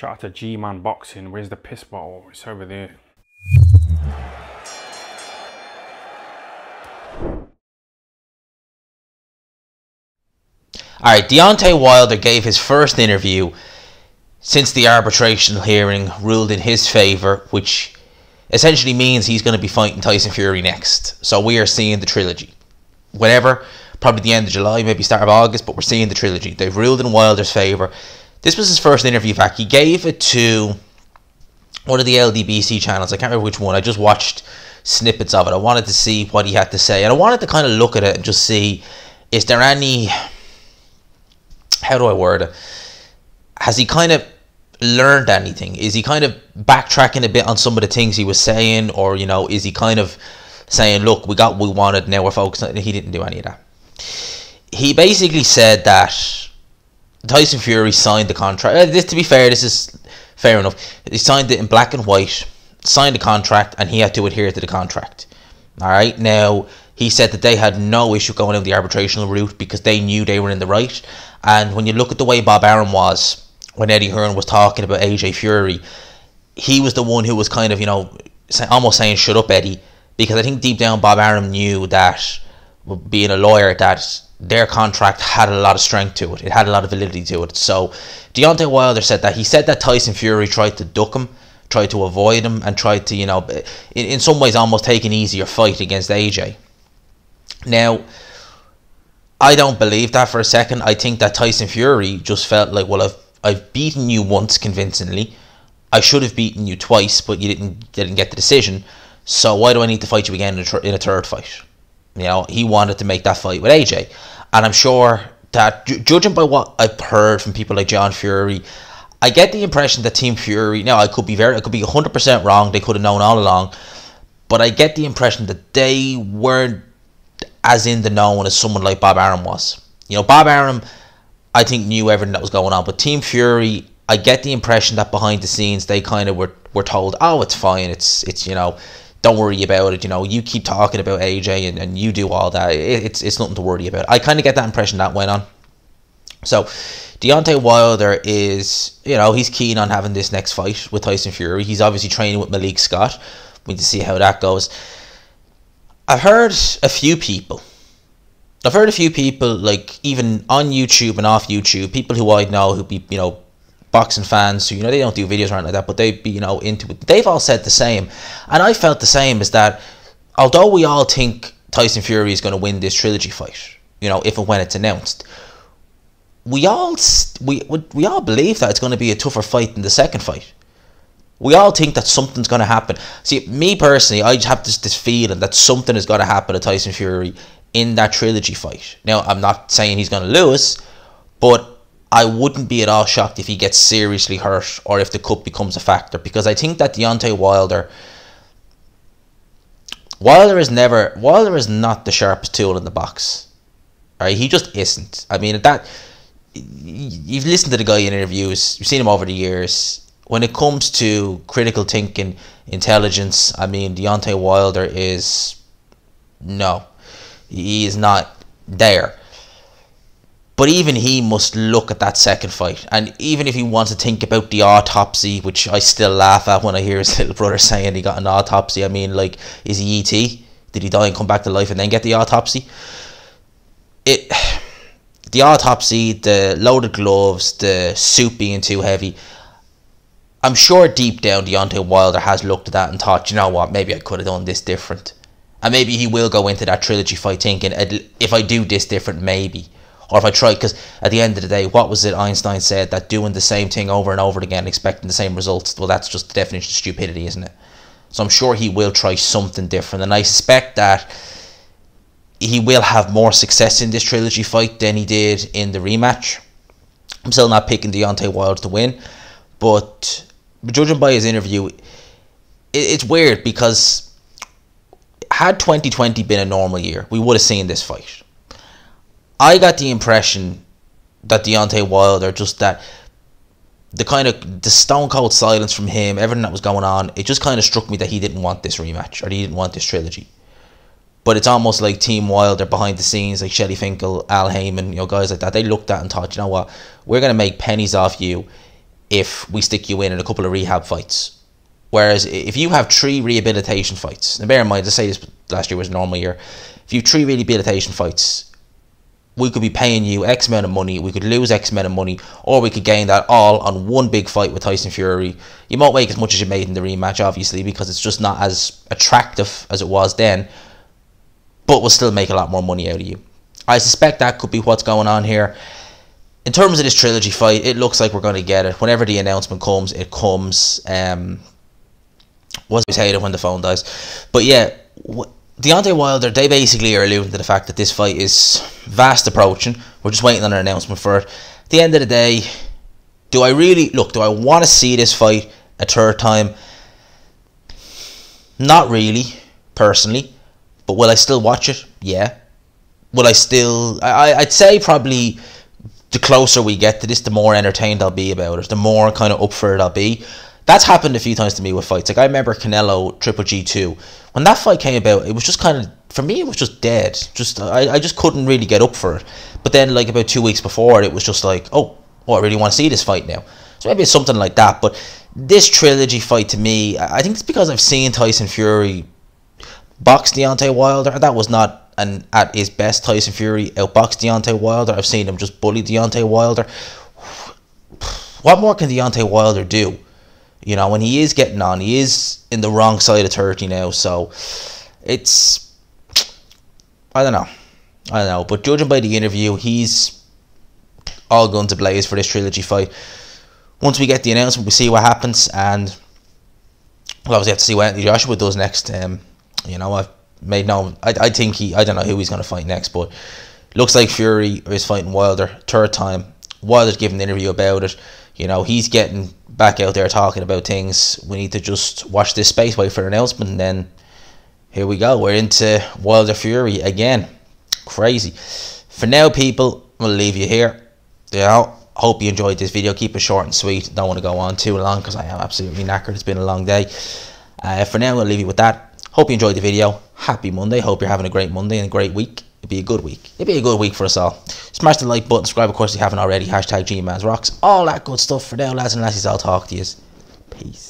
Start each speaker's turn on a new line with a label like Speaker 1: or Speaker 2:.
Speaker 1: Shout out to G-Man Boxing. Where's the piss bottle? It's over there.
Speaker 2: Alright, Deontay Wilder gave his first interview since the arbitration hearing ruled in his favour, which essentially means he's going to be fighting Tyson Fury next. So we are seeing the trilogy. Whenever, probably the end of July, maybe start of August, but we're seeing the trilogy. They've ruled in Wilder's favour. This was his first interview back. He gave it to one of the LDBC channels. I can't remember which one. I just watched snippets of it. I wanted to see what he had to say. And I wanted to kind of look at it and just see, is there any... How do I word it? Has he kind of learned anything? Is he kind of backtracking a bit on some of the things he was saying? Or, you know, is he kind of saying, look, we got what we wanted, now we're focused on it? He didn't do any of that. He basically said that Tyson Fury signed the contract. To be fair, this is fair enough. He signed it in black and white, signed the contract, and he had to adhere to the contract. Alright, now, he said that they had no issue going down the arbitrational route because they knew they were in the right. And when you look at the way Bob Arum was, when Eddie Hearn was talking about AJ Fury, he was the one who was kind of, you know, almost saying, shut up, Eddie. Because I think deep down Bob Arum knew that, being a lawyer, that their contract had a lot of strength to it. It had a lot of validity to it. So Deontay Wilder said that. He said that Tyson Fury tried to duck him, tried to avoid him, and tried to, you know, in some ways almost take an easier fight against AJ. Now, I don't believe that for a second. I think that Tyson Fury just felt like, well, I've beaten you once convincingly. I should have beaten you twice, but you didn't get the decision. So why do I need to fight you again in a third fight? You know, he wanted to make that fight with AJ. And I'm sure that, judging by what I've heard from people like John Fury, I get the impression that Team Fury, now I could be 100% wrong, they could have known all along, but I get the impression that they weren't as in the know as someone like Bob Arum was. You know, Bob Arum, I think, knew everything that was going on, but Team Fury, I get the impression that behind the scenes they kind of were told, oh, it's fine, it's you know, don't worry about it, you know, you keep talking about AJ and you do all that, it's nothing to worry about. I kind of get that impression that went on. So Deontay Wilder is, you know, he's keen on having this next fight with Tyson Fury. He's obviously training with Malik Scott. We need to see how that goes. I've heard a few people, like, even on YouTube and off YouTube, people who I know who be, you know, boxing fans who, you know, they don't do videos or anything like that, but they be, you know, into it. They've all said the same, and I felt the same, is that although we all think Tyson Fury is going to win this trilogy fight, you know, if and when it's announced, we all believe that it's going to be a tougher fight than the second fight. We all think that something's going to happen. See, me personally, I just have this feeling that something is going to happen to Tyson Fury in that trilogy fight. Now, I'm not saying he's going to lose, but I wouldn't be at all shocked if he gets seriously hurt or if the cut becomes a factor, because I think that Deontay Wilder is not the sharpest tool in the box. Right? He just isn't. I mean, you've listened to the guy in interviews, you've seen him over the years. When it comes to critical thinking, intelligence, I mean, Deontay Wilder is... no. He is not there. But even he must look at that second fight. And even if he wants to think about the autopsy, which I still laugh at when I hear his little brother saying he got an autopsy. I mean, like, is he E.T.? Did he die and come back to life and then get the autopsy? The autopsy, the loaded gloves, the suit being too heavy... I'm sure deep down Deontay Wilder has looked at that and thought, you know what, maybe I could have done this different. And maybe he will go into that trilogy fight thinking, if I do this different, maybe. Or if I try, because at the end of the day, what was it Einstein said? That doing the same thing over and over again, expecting the same results, well, that's just the definition of stupidity, isn't it? So I'm sure he will try something different. And I suspect that he will have more success in this trilogy fight than he did in the rematch. I'm still not picking Deontay Wilder to win, but judging by his interview, it's weird, because had 2020 been a normal year, we would have seen this fight. I got the impression that Deontay Wilder, just that the stone cold silence from him, everything that was going on, it just kind of struck me that he didn't want this rematch, or he didn't want this trilogy. But it's almost like Team Wilder behind the scenes, like Shelly Finkel, Al Heyman, you know, guys like that, they looked at and thought, you know what, we're going to make pennies off you if we stick you in a couple of rehab fights. Whereas if you have 3 rehabilitation fights, and bear in mind, let's say this last year was a normal year, if you have 3 rehabilitation fights, we could be paying you X amount of money, we could lose X amount of money, or we could gain that all on one big fight with Tyson Fury. You won't make as much as you made in the rematch, obviously, because it's just not as attractive as it was then, but we'll still make a lot more money out of you. I suspect that could be what's going on here. In terms of this trilogy fight, it looks like we're going to get it. Whenever the announcement comes, it comes. Was always hated when the phone dies. But yeah, Deontay Wilder, they basically are alluding to the fact that this fight is fast approaching. We're just waiting on an announcement for it. At the end of the day, do I want to see this fight a third time? Not really, personally. But will I still watch it? Yeah. Will I still... I'd say probably the closer we get to this, the more entertained I'll be about it. The more kind of up for it I'll be. That's happened a few times to me with fights. Like, I remember Canelo Triple G2. When that fight came about, it was just kind of... For me, it was just dead. I just couldn't really get up for it. But then, like, about 2 weeks before it was just like, oh, I really want to see this fight now. So maybe it's something like that. But this trilogy fight, to me, I think it's because I've seen Tyson Fury box Deontay Wilder. That was not at his best. Tyson Fury outboxed Deontay Wilder. I've seen him just bully Deontay Wilder. What more can Deontay Wilder do? You know, when he is getting on, he is in the wrong side of 30 now. So it's... I don't know. But judging by the interview, he's all guns ablaze for this trilogy fight. Once we get the announcement, we see what happens. And we'll obviously have to see what Anthony Joshua does next. You know, I've made no... I think I don't know who he's going to fight next. But looks like Fury is fighting Wilder third time. Wilder's giving an interview about it. You know, he's getting back out there talking about things. We need to just watch this space, wait for an announcement, and then here we go. We're into Wilder Fury again. Crazy. For now, people, we'll leave you here. You know, hope you enjoyed this video. Keep it short and sweet. Don't want to go on too long because I am absolutely knackered. It's been a long day. For now, we'll leave you with that. Hope you enjoyed the video. Happy Monday. Hope you're having a great Monday and a great week. It'd be a good week. It'd be a good week for us all. Smash the like button, subscribe of course if you haven't already. #GMansRocks. All that good stuff. For now, lads and lassies, I'll talk to you. Peace.